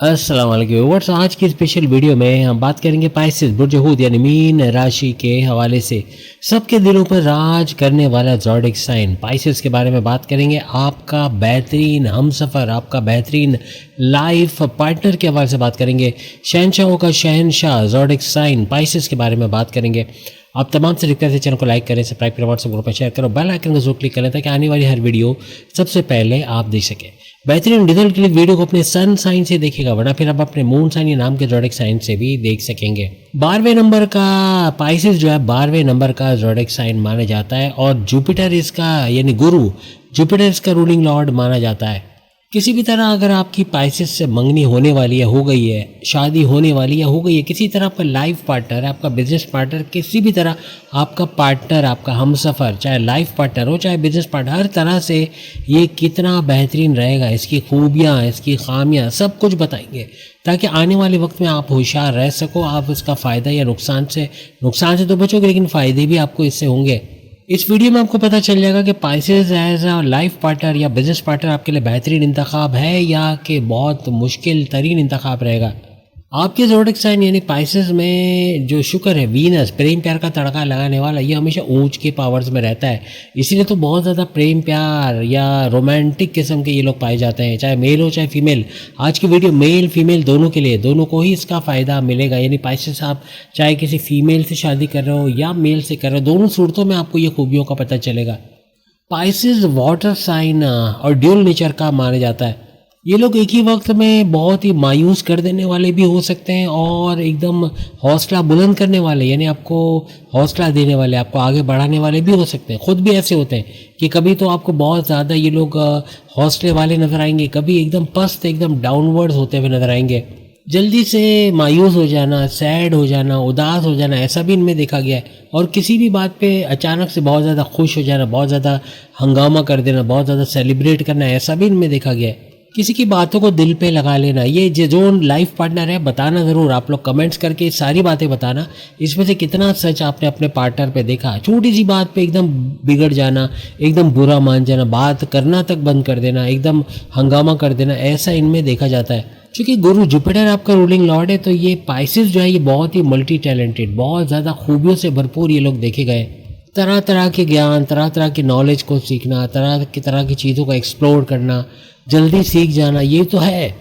अस्सलाम वालेकुम व्यूअर्स। आज की स्पेशल वीडियो में हम बात करेंगे पाइसेस बुर्ज हूद यानी मीन राशि के हवाले से सबके दिलों पर राज करने वाला ज़ोडिएक साइन पाइसेस के बारे में बात करेंगे। आपका बेहतरीन हमसफ़र, आपका बेहतरीन लाइफ पार्टनर के हवाले से बात करेंगे। शहनशाहों का शहनशाह ज़ोडिएक साइन पाइसेस के बारे में बात करेंगे। आप तमाम से रिक्वेस्ट है चैनल को लाइक करें, सब्सक्राइब करें, व्हाट्सएप ग्रुप पर शेयर करो, बेल आइकन को जरूर क्लिक करें ताकि आने वाली हर वीडियो सबसे पहले आप देख सकें। बेहतरीन रिजल्ट के लिए वीडियो को अपने सन साइन से देखेगा, वरना फिर आप अपने मून साइन या नाम के ज़ोडिएक साइन से भी देख सकेंगे। 12वें नंबर का पाइसेस जो है 12वें नंबर का ज़ोडिएक साइन माना जाता है और जुपिटर इसका यानी गुरु जुपिटर इसका रूलिंग लॉर्ड माना जाता है। किसी भी तरह अगर आपकी पाइसेस से मंगनी होने वाली है, हो गई है, शादी होने वाली है, हो गई है, किसी तरह आपका लाइफ पार्टनर, आपका बिजनेस पार्टनर, किसी भी तरह आपका पार्टनर, आपका हमसफ़र, चाहे लाइफ पार्टनर हो चाहे बिजनेस पार्टनर, हर तरह से ये कितना बेहतरीन रहेगा, इसकी खूबियाँ, इसकी खामियाँ सब कुछ बताएंगे ताकि आने वाले वक्त में आप होशियार रह सको। आप इसका फ़ायदा या नुकसान से तो बचोगे, लेकिन फ़ायदे भी आपको इससे होंगे। इस वीडियो में आपको पता चल जाएगा कि Pisces as a life partner या बिजनेस पार्टनर आपके लिए बेहतरीन इंतखाब है या कि बहुत मुश्किल तरीन इंतखाब रहेगा। आपके ज़ोडिएक साइन यानी पाइसेस में जो शुक्र है, वीनस, प्रेम प्यार का तड़का लगाने वाला, ये हमेशा ऊंच के पावर्स में रहता है। इसीलिए तो बहुत ज़्यादा प्रेम प्यार या रोमांटिक किस्म के ये लोग पाए जाते हैं, चाहे मेल हो चाहे फीमेल। आज की वीडियो मेल फीमेल दोनों के लिए, दोनों को ही इसका फ़ायदा मिलेगा। यानी पाइसेस आप चाहे किसी फीमेल से शादी कर रहे हो या मेल से कर रहे हो, दोनों सूरतों में आपको ये खूबियों का पता चलेगा। पाइसेस वाटर साइन और ड्यूल नेचर का माना जाता है। ये लोग एक ही वक्त में बहुत ही मायूस कर देने वाले भी हो सकते हैं और एकदम हौसला बुलंद करने वाले, यानी आपको हौसला देने वाले, आपको आगे बढ़ाने वाले भी हो सकते हैं। खुद भी ऐसे होते हैं कि कभी तो आपको बहुत ज़्यादा ये लोग हौसले वाले नज़र आएंगे, कभी एकदम पस्त, एकदम डाउनवर्ड्स होते हुए नज़र आएंगे। जल्दी से मायूस हो जाना, सैड हो जाना, उदास हो जाना, ऐसा भी इनमें देखा गया है। और किसी भी बात पे अचानक से बहुत ज़्यादा खुश हो जाना, बहुत ज़्यादा हंगामा कर देना, बहुत ज़्यादा सेलिब्रेट करना, ऐसा भी इनमें देखा गया है। किसी की बातों को दिल पे लगा लेना, ये जो लाइफ पार्टनर है, बताना ज़रूर आप लोग कमेंट्स करके सारी बातें बताना, इसमें से कितना सच आपने अपने पार्टनर पे देखा। छोटी सी बात पे एकदम बिगड़ जाना, एकदम बुरा मान जाना, बात करना तक बंद कर देना, एकदम हंगामा कर देना, ऐसा इनमें देखा जाता है। क्योंकि गुरु जुपिटर आपका रूलिंग लॉर्ड है, तो ये पाइसेस जो है ये बहुत ही मल्टी टैलेंटेड, बहुत ज़्यादा खूबियों से भरपूर ये लोग देखे गए। तरह तरह के ज्ञान, तरह तरह की नॉलेज को सीखना, तरह की चीज़ों को एक्सप्लोर करना, जल्दी सीख जाना, ये तो है,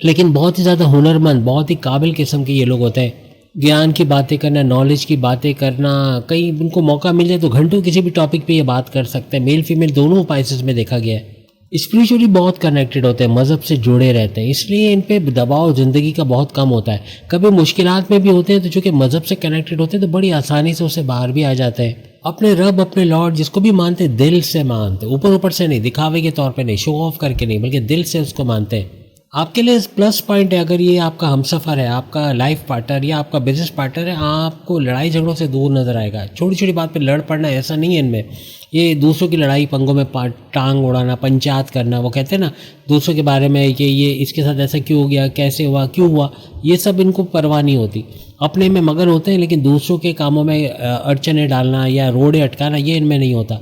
लेकिन बहुत ही ज़्यादा हुनरमंद, बहुत ही काबिल किस्म के ये लोग होते हैं। ज्ञान की बातें करना, नॉलेज की बातें करना, कहीं उनको मौका मिल जाए तो घंटों किसी भी टॉपिक पे ये बात कर सकते हैं। मेल फीमेल दोनों पाइसेस में देखा गया है। स्पिरिचुअली बहुत कनेक्टेड होते हैं, मज़हब से जुड़े रहते हैं, इसलिए इन पे दबाव ज़िंदगी का बहुत कम होता है। कभी मुश्किलात में भी होते हैं तो चूँकि मज़हब से कनेक्टेड होते हैं तो बड़ी आसानी से उससे बाहर भी आ जाते हैं। अपने रब, अपने लॉर्ड जिसको भी मानते, दिल से मानते, ऊपर ऊपर से नहीं, दिखावे के तौर पे नहीं, शो ऑफ करके नहीं, बल्कि दिल से उसको मानते हैं। आपके लिए प्लस पॉइंट है अगर ये आपका हमसफ़र है, आपका लाइफ पार्टनर या आपका बिजनेस पार्टनर है, आपको लड़ाई झगड़ों से दूर नज़र आएगा। छोटी छोटी बात पे लड़ पड़ना ऐसा नहीं है इनमें। ये दूसरों की लड़ाई पंगों में टांग उड़ाना, पंचायत करना, वो कहते हैं ना दूसरों के बारे में कि ये इसके साथ ऐसा क्यों हो गया, कैसे हुआ, क्यों हुआ, ये सब इनको परवाह नहीं होती। अपने में मगन होते हैं, लेकिन दूसरों के कामों में अड़चने डालना या रोड़े अटकाना ये इनमें नहीं होता।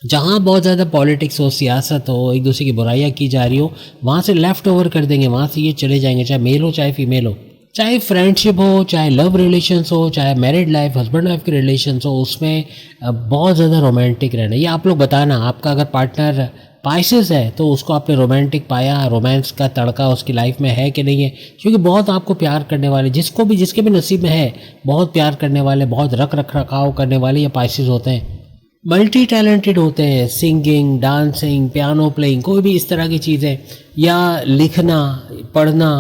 जहाँ बहुत ज़्यादा पॉलिटिक्स हो, सियासत हो, एक दूसरे की बुराइयाँ की जा रही हो, वहाँ से लेफ़्ट ओवर कर देंगे, वहाँ से ये चले जाएंगे, चाहे मेल हो चाहे फीमेल हो, चाहे फ्रेंडशिप हो, चाहे लव रिलेशंस हो, चाहे मैरिड लाइफ, हस्बैंड वाइफ के रिलेशंस हो, उसमें बहुत ज़्यादा रोमांटिक रहना। ये आप लोग बताना, आपका अगर पार्टनर पाइसेस है तो उसको आपने रोमांटिक पाया, रोमांस का तड़का उसकी लाइफ में है कि नहीं है, क्योंकि बहुत आपको प्यार करने वाले, जिसके भी नसीब में है, बहुत प्यार करने वाले, बहुत रख रखाव करने वाले ये पाइसेस होते हैं। मल्टी टैलेंटेड होते हैं, सिंगिंग, डांसिंग, पियानो प्लेइंग, कोई भी इस तरह की चीज़ें, या लिखना, पढ़ना,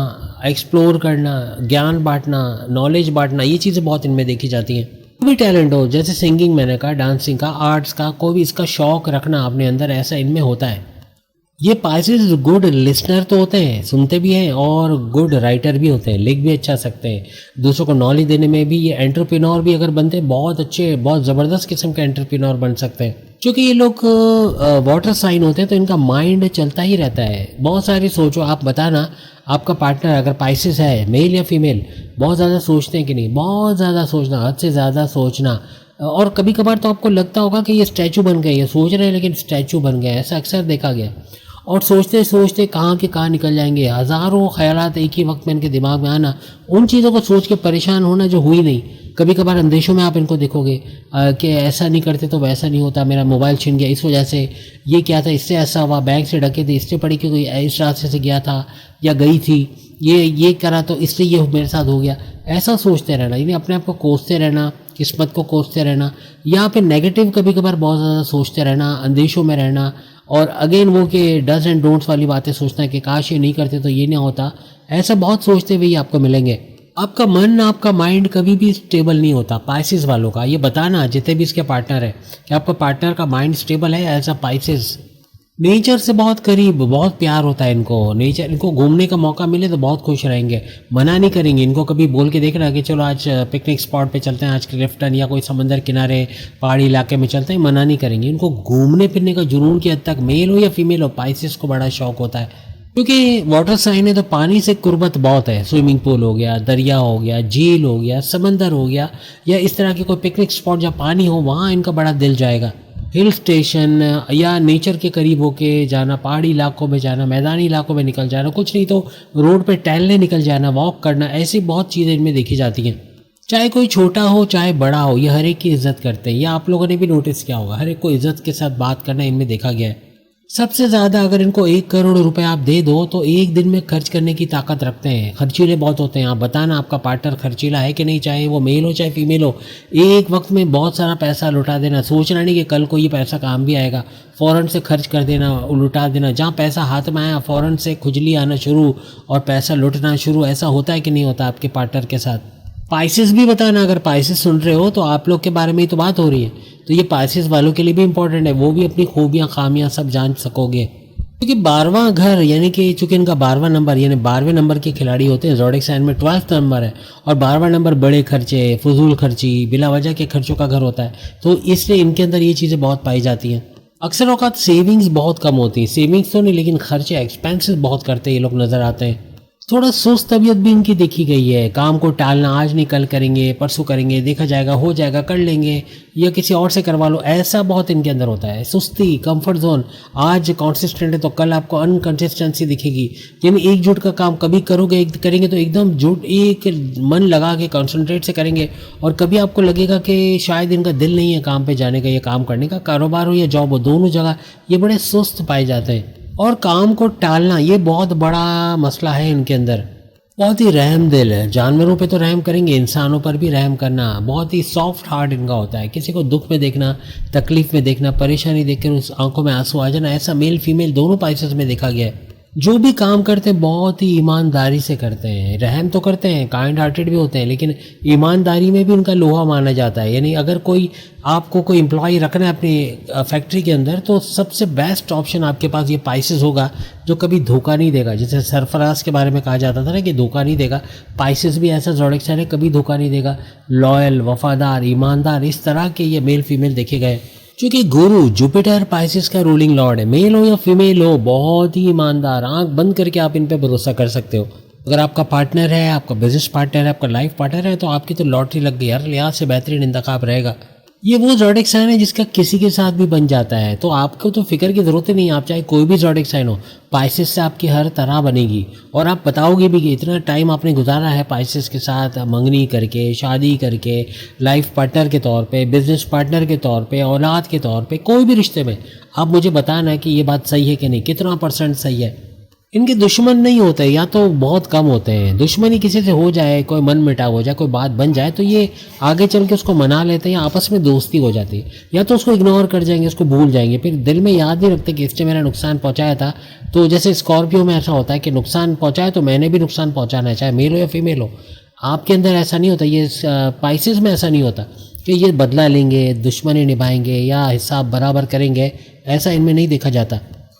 एक्सप्लोर करना, ज्ञान बांटना, नॉलेज बांटना, ये चीज़ें बहुत इनमें देखी जाती हैं। कोई भी टैलेंट हो, जैसे सिंगिंग मैंने कहा, डांसिंग का, आर्ट्स का, कोई भी इसका शौक़ रखना अपने अंदर, ऐसा इनमें होता है। ये पाइसेस गुड लिसनर तो होते हैं, सुनते भी हैं, और गुड राइटर भी होते हैं, लिख भी अच्छा सकते हैं। दूसरों को नॉलेज देने में भी ये एंटरप्रेन्योर भी अगर बनते हैं, बहुत अच्छे, बहुत ज़बरदस्त किस्म के एंटरप्रेन्योर बन सकते हैं। क्योंकि ये लोग वाटर साइन होते हैं तो इनका माइंड चलता ही रहता है, बहुत सारी सोचो। आप बताना आपका पार्टनर अगर पाइसेस है, मेल या फीमेल, बहुत ज़्यादा सोचते हैं कि नहीं, बहुत ज़्यादा सोचना, हद से ज़्यादा सोचना, और कभी कभार तो आपको लगता होगा कि ये स्टैचू बन गए, ये सोच रहे हैं लेकिन स्टैचू बन गए, ऐसा अक्सर देखा गया। और सोचते सोचते कहाँ के कहाँ निकल जाएंगे। हज़ारों ख्यालात एक ही वक्त में इनके दिमाग में आना, उन चीज़ों को सोच के परेशान होना जो हुई नहीं। कभी कभार अंदेशों में आप इनको देखोगे कि ऐसा नहीं करते तो वैसा नहीं होता, मेरा मोबाइल छिन गया इस वजह से, ये क्या था इससे ऐसा हुआ, बैग से ढके थे इससे पड़ी कि कोई इस रास्ते से गया था या गई थी, ये करा तो इससे ये मेरे साथ हो गया। ऐसा सोचते रहना, यानी अपने आप को कोसते रहना, किस्मत को कोसते रहना, या फिर नेगेटिव कभी कभार बहुत ज़्यादा सोचते रहना, अंदेशों में रहना, और अगेन वो कि डज एंड डोंट्स वाली बातें सोचना कि काश ये नहीं करते तो ये नहीं होता। ऐसा बहुत सोचते हुए ही आपको मिलेंगे। आपका मन, आपका माइंड कभी भी स्टेबल नहीं होता पाइसेस वालों का। ये बताना जितने भी इसके पार्टनर है कि आपका पार्टनर का माइंड स्टेबल है एज अ पाइसेस। नेचर से बहुत करीब, बहुत प्यार होता है इनको। नेचर, इनको घूमने का मौका मिले तो बहुत खुश रहेंगे, मना नहीं करेंगे। इनको कभी बोल के देखना कि चलो आज पिकनिक स्पॉट पे चलते हैं, आज क्लिफ्टन या कोई समंदर किनारे पहाड़ी इलाके में चलते हैं, मना नहीं करेंगे। इनको घूमने फिरने का जुनून की हद तक, मेल हो या फीमेल हो, पाइसेस को बड़ा शौक होता है। क्योंकि वाटर साइन है तो पानी से कुर्बत बहुत है। स्विमिंग पूल हो गया, दरिया हो गया, झील हो गया, समंदर हो गया, या इस तरह के कोई पिकनिक स्पॉट जहाँ पानी हो वहाँ इनका बड़ा दिल जाएगा। हिल स्टेशन या नेचर के करीब होके जाना, पहाड़ी इलाकों में जाना, मैदानी इलाकों में निकल जाना, कुछ नहीं तो रोड पे टहलने निकल जाना, वॉक करना, ऐसी बहुत चीज़ें इनमें देखी जाती हैं। चाहे कोई छोटा हो चाहे बड़ा हो, ये हर एक की इज्जत करते हैं। ये आप लोगों ने भी नोटिस किया होगा, हर एक को इज्जत के साथ बात करना इनमें देखा गया है। सबसे ज़्यादा अगर इनको 1 करोड़ रुपए आप दे दो तो एक दिन में खर्च करने की ताकत रखते हैं। खर्चीले बहुत होते हैं। आप बताना आपका पार्टनर खर्चीला है कि नहीं, चाहे वो मेल हो चाहे फीमेल हो। एक वक्त में बहुत सारा पैसा लुटा देना, सोचना नहीं कि कल को ये पैसा काम भी आएगा, फ़ौरन से खर्च कर देना, लुटा देना। जहाँ पैसा हाथ में आया फ़ौरन से खुजली आना शुरू और पैसा लुटना शुरू। ऐसा होता है कि नहीं होता आपके पार्टनर के साथ? पाइसेस भी बताना, अगर पाइसेस सुन रहे हो तो आप लोग के बारे में ही तो बात हो रही है, तो ये पाइसेस वालों के लिए भी इंपॉर्टेंट है। वो भी अपनी खूबियाँ खामियाँ सब जान सकोगे। क्योंकि 12वां घर, यानी कि चूंकि इनका 12वां नंबर, यानी 12वें नंबर के खिलाड़ी होते हैं। ज़ोडिएक साइन में 12th नंबर है और 12वां नंबर बड़े खर्चे, फजूल खर्ची, बिला वजह के खर्चों का घर होता है। तो इसलिए इनके अंदर ये चीज़ें बहुत पाई जाती हैं। अक्सर औकात सेविंग्स बहुत कम होती है, सेविंग्स तो नहीं लेकिन खर्चे, एक्सपेंसेस बहुत करते हैं ये लोग नज़र आते हैं। थोड़ा सुस्त तबीयत भी इनकी देखी गई है। काम को टालना, आज नहीं कल करेंगे, परसों करेंगे, देखा जाएगा, हो जाएगा, कर लेंगे, या किसी और से करवा लो, ऐसा बहुत इनके अंदर होता है। सुस्ती, कंफर्ट जोन, आज कंसिस्टेंट है तो कल आपको अनकंसिस्टेंसी दिखेगी। यानी एकजुट का काम कभी करेंगे तो एकदम जुट, एक मन लगा के कंसंट्रेट से करेंगे, और कभी आपको लगेगा कि शायद इनका दिल नहीं है काम पे जाने का या काम करने का। कारोबार हो या जॉब हो, दोनों जगह ये बड़े सुस्त पाए जाते हैं। और काम को टालना ये बहुत बड़ा मसला है इनके अंदर। बहुत ही रहम दिल है, जानवरों पे तो रहम करेंगे, इंसानों पर भी रहम करना। बहुत ही सॉफ्ट हार्ट इनका होता है। किसी को दुख में देखना, तकलीफ में देखना, परेशानी देखकर उस आंखों में आंसू आ जाना, ऐसा मेल फीमेल दोनों पाइसेस में देखा गया है। जो भी काम करते हैं बहुत ही ईमानदारी से करते हैं। रहम तो करते हैं, काइंड हार्टेड भी होते हैं, लेकिन ईमानदारी में भी उनका लोहा माना जाता है। यानी अगर आपको कोई एम्प्लॉय रखना है अपनी फैक्ट्री के अंदर, तो सबसे बेस्ट ऑप्शन आपके पास ये पाइसेस होगा, जो कभी धोखा नहीं देगा। जैसे सरफराज के बारे में कहा जाता था ना कि धोखा नहीं देगा, पाइसेस भी ऐसा ज़ोडिएक साइन है, कभी धोखा नहीं देगा। लॉयल, वफादार, ईमानदार, इस तरह के ये मेल फीमेल देखे गए। क्योंकि गुरु जुपिटर पाइसेस का रूलिंग लॉर्ड है। मेल हो या फीमेल हो, बहुत ही ईमानदार, आंख बंद करके आप इन पे भरोसा कर सकते हो। अगर आपका पार्टनर है, आपका बिजनेस पार्टनर है, आपका लाइफ पार्टनर है, तो आपकी तो लॉटरी लग गई यार, लिहाज से बेहतरीन इंतखाब रहेगा। ये वो ज़ोडिएक साइन है जिसका किसी के साथ भी बन जाता है, तो आपको तो फिक्र की ज़रूरत ही नहीं। आप चाहे कोई भी ज़ोडिएक साइन हो, पाइसेस से आपकी हर तरह बनेगी। और आप बताओगे भी कि इतना टाइम आपने गुजारा है पाइसेस के साथ, मंगनी करके, शादी करके, लाइफ पार्टनर के तौर पे, बिजनेस पार्टनर के तौर पे, औलाद के तौर पे, कोई भी रिश्ते में। आप मुझे बताना है कि ये बात सही है कि नहीं, कितना % सही है। इनके दुश्मन नहीं होते, या तो बहुत कम होते हैं। दुश्मनी किसी से हो जाए, कोई मन मिटाव हो जाए, कोई बात बन जाए, तो ये आगे चल के उसको मना लेते हैं, या आपस में दोस्ती हो जाती है, या तो उसको इग्नोर कर जाएंगे, उसको भूल जाएंगे, फिर दिल में याद नहीं रखते कि इसने मेरा नुकसान पहुंचाया था। तो जैसे स्कॉर्पियो में ऐसा होता है कि नुकसान पहुंचाए तो मैंने भी नुकसान पहुंचाना है, चाहे मेल हो या फीमेल हो। आपके अंदर ऐसा नहीं होता, ये पाइसेस में ऐसा नहीं होता कि ये बदला लेंगे, दुश्मनी निभाएंगे या हिसाब बराबर करेंगे, ऐसा इनमें नहीं देखा जाता।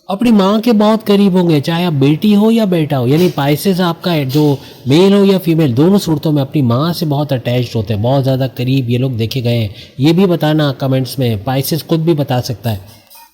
अपनी माँ के बहुत करीब होंगे, चाहे आप बेटी हो या बेटा हो। यानी पाइसेस आपका जो मेल हो या फीमेल, दोनों सूरतों में अपनी माँ से बहुत अटैच्ड होते हैं, बहुत ज़्यादा करीब ये लोग देखे गए हैं। ये भी बताना कमेंट्स में, पाइसेस खुद भी बता सकता है।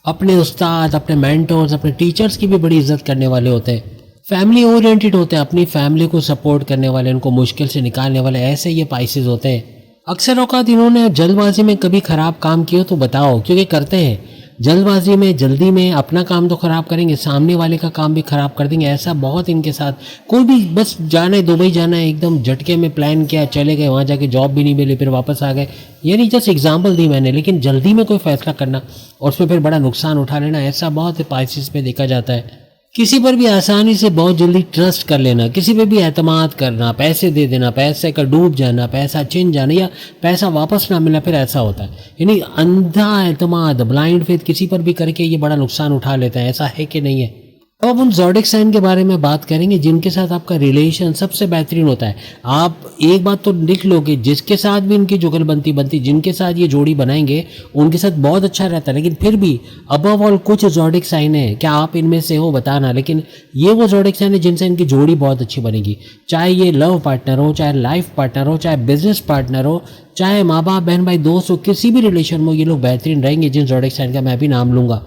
अपने उस्ताद, अपने मेंटर्स, अपने टीचर्स की भी बड़ी इज्जत करने वाले होते हैं। फैमिली ओरिएंटेड होते हैं, अपनी फैमिली को सपोर्ट करने वाले, उनको मुश्किल से निकालने वाले, ऐसे ये पाइसेस होते हैं। अक्सर औकात इन्होंने जल्दबाजी में कभी ख़राब काम किया तो बताओ, क्योंकि करते हैं। जल्दबाजी में, जल्दी में अपना काम तो ख़राब करेंगे, सामने वाले का काम भी ख़राब कर देंगे। ऐसा बहुत इनके साथ, कोई भी बस जाना है, दुबई जाना है, एकदम झटके में प्लान किया, चले गए, वहाँ जाके जॉब भी नहीं मिली, फिर वापस आ गए। यानी जस्ट एग्जाम्पल दी मैंने, लेकिन जल्दी में कोई फैसला करना और उसमें फिर बड़ा नुकसान उठा लेना, ऐसा बहुत पाइसेस में देखा जाता है। किसी पर भी आसानी से बहुत जल्दी ट्रस्ट कर लेना, किसी पे भी एतमाद करना, पैसे दे देना, पैसे का डूब जाना, पैसा छिन जाना या पैसा वापस ना मिलना, फिर ऐसा होता है। यानी अंधा एतमाद, ब्लाइंड फेथ किसी पर भी करके ये बड़ा नुकसान उठा लेते हैं। ऐसा है कि नहीं है? अब उन ज़ोडिक साइन के बारे में बात करेंगे जिनके साथ आपका रिलेशन सबसे बेहतरीन होता है। आप एक बात तो लिख लो कि जिसके साथ भी इनकी जुगलबंदी बनती, जिनके साथ ये जोड़ी बनाएंगे, उनके साथ बहुत अच्छा रहता है। लेकिन फिर भी अबव ऑल कुछ ज़ोडिक साइन है, क्या आप इनमें से हो बताना, लेकिन ये वो ज़ोडिक साइन है जिनसे इनकी जोड़ी बहुत अच्छी बनेगी। चाहे ये लव पार्टनर हो, चाहे लाइफ पार्टनर हो, चाहे बिजनेस पार्टनर हो, चाहे माँ बाप, बहन भाई, दोस्त हो, किसी भी रिलेशन में ये लोग बेहतरीन रहेंगे। जिन ज़ोडिक साइन का मैं भी नाम लूँगा,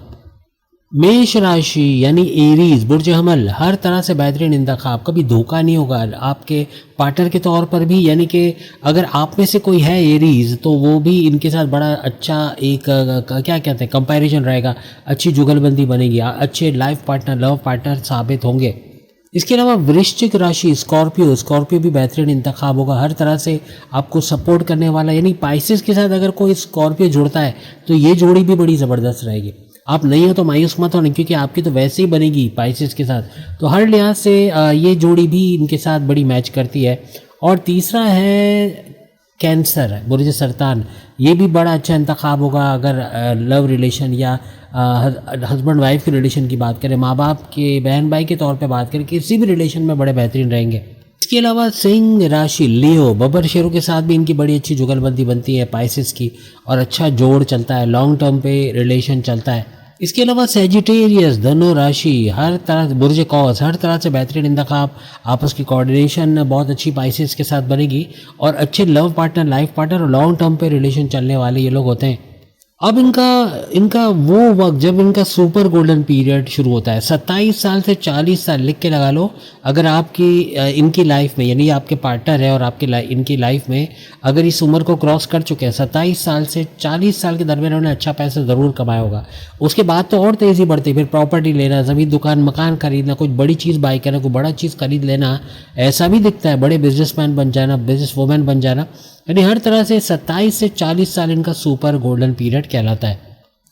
मेष राशि यानी एरीज, बुर्ज हमल, हर तरह से बेहतरीन इंतखाब, कभी धोखा नहीं होगा आपके पार्टनर के तौर पर भी। यानी कि अगर आप में से कोई है एरीज, तो वो भी इनके साथ बड़ा अच्छा एक क्या कहते हैं कंपैरिजन रहेगा, अच्छी जुगलबंदी बनेगी, अच्छे लाइफ पार्टनर, लव पार्टनर साबित होंगे। इसके अलावा वृश्चिक राशि, स्कॉर्पियो, स्कॉर्पियो भी बेहतरीन इंतखाब होगा, हर तरह से आपको सपोर्ट करने वाला। यानी पाइसेस के साथ अगर कोई स्कॉर्पियो जुड़ता है तो ये जोड़ी भी बड़ी ज़बरदस्त रहेगी। आप नहीं हो तो मायूस मत होना, क्योंकि आपकी तो वैसे ही बनेगी पाइसेस के साथ, तो हर लिहाज से ये जोड़ी भी इनके साथ बड़ी मैच करती है। और तीसरा है कैंसर, बुर्ज सरतान, ये भी बड़ा अच्छा इंतखाब होगा अगर लव रिलेशन या हस्बैंड वाइफ के रिलेशन की बात करें, माँ बाप के, बहन भाई के तौर पे बात करें, किसी भी रिलेशन में बड़े बेहतरीन रहेंगे। इसके अलावा सिंह राशि, लियो, बब्बर शेरों के साथ भी इनकी बड़ी अच्छी जुगलबंदी बनती है पाइसेस की, और अच्छा जोड़ चलता है, लॉन्ग टर्म पे रिलेशन चलता है। इसके अलावा सेजिटेरियस, धनु राशि, हर तरह, बुर्ज कौस, हर तरह से बेहतरीन इंतखाब, आपस की कोऑर्डिनेशन बहुत अच्छी पाइसेस के साथ बनेगी, और अच्छे लव पार्टनर, लाइफ पार्टनर और लॉन्ग टर्म पे रिलेशन चलने वाले ये लोग होते हैं। अब इनका वो वक्त जब इनका सुपर गोल्डन पीरियड शुरू होता है, 27 साल से 40 साल, लिख के लगा लो। अगर आपकी इनकी लाइफ में, यानी आपके पार्टनर है और इनकी लाइफ में अगर इस उम्र को क्रॉस कर चुके हैं, 27 साल से 40 साल के दरमियान उन्होंने अच्छा पैसा ज़रूर कमाया होगा। उसके बाद तो और तेज़ी बढ़ती, फिर प्रॉपर्टी लेना, ज़मीन दुकान मकान खरीदना, कुछ बड़ी चीज़ बाई करना, कोई बड़ा चीज़ खरीद लेना, ऐसा भी दिखता है, बड़े बिजनेसमैन बन जाना, बिजनेस वुमेन बन जाना। यानी हर तरह से 27 से 40 साल इनका सुपर गोल्डन पीरियड कहलाता है।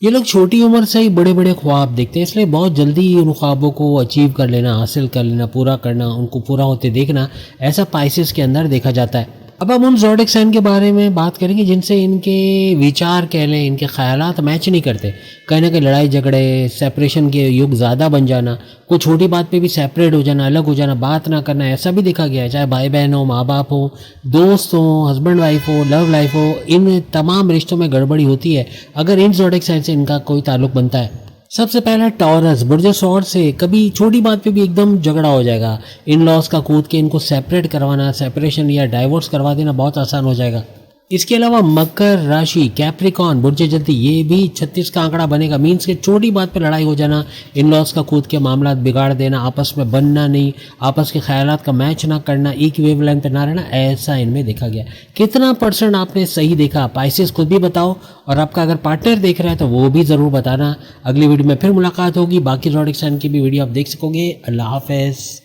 ये लोग छोटी उम्र से ही बड़े बड़े ख्वाब देखते हैं, इसलिए बहुत जल्दी उन ख्वाबों को अचीव कर लेना, हासिल कर लेना, पूरा करना, उनको पूरा होते देखना, ऐसा पाइसेस के अंदर देखा जाता है। अब हम उन ज़ोडिक साइन के बारे में बात करेंगे जिनसे इनके विचार कह लें, इनके ख्यालात मैच नहीं करते, कहीं ना कहीं लड़ाई झगड़े, सेपरेशन के युग ज़्यादा बन जाना, कोई छोटी बात पे भी सेपरेट हो जाना, अलग हो जाना, बात ना करना, ऐसा भी देखा गया है। चाहे भाई बहन हो, माँ बाप हो, दोस्त हो, हस्बैंड वाइफ हो, लव लाइफ हो, इन तमाम रिश्तों में गड़बड़ी होती है अगर इन ज़ोडिक साइन से इनका कोई ताल्लुक बनता है। सबसे पहला टॉरस, बुर्ज सौर से कभी छोटी बात पे भी एकदम झगड़ा हो जाएगा, इन लॉस का कूद के इनको सेपरेट करवाना, सेपरेशन या डाइवोर्स करवा देना बहुत आसान हो जाएगा। इसके अलावा मकर राशि, कैप्रिकॉन, बुर्ज जल्दी, ये भी 36 का आंकड़ा बनेगा। मीन्स के छोटी बात पे लड़ाई हो जाना, इन लॉस का कूद के मामला बिगाड़ देना, आपस में बनना नहीं, आपस के ख्यालात का मैच ना करना, एक वेवलेंथ पे ना रहना, ऐसा इनमें देखा गया। कितना % आपने सही देखा, पाइसेस खुद भी बताओ, और आपका अगर पार्टनर देख रहा है तो वो भी ज़रूर बताना। अगली वीडियो में फिर मुलाकात होगी, बाकी ज़ोडिक साइन की भी वीडियो आप देख सकोगे। अल्लाह हाफ़िज़।